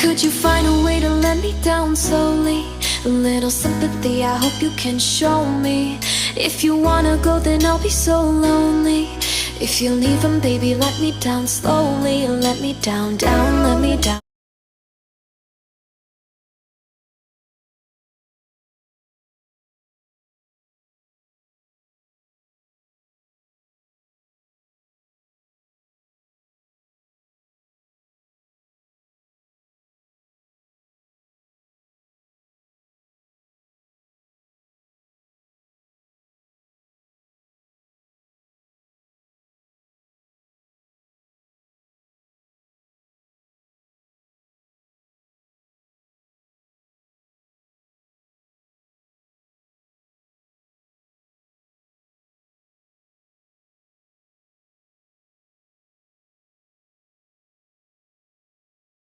Could you find a way to let me down slowly? A little sympathy, I hope you can show me. If you wanna go, then I'll be so lonely. If you're leaving, baby, let me down slowly. Let me down, down, let me down.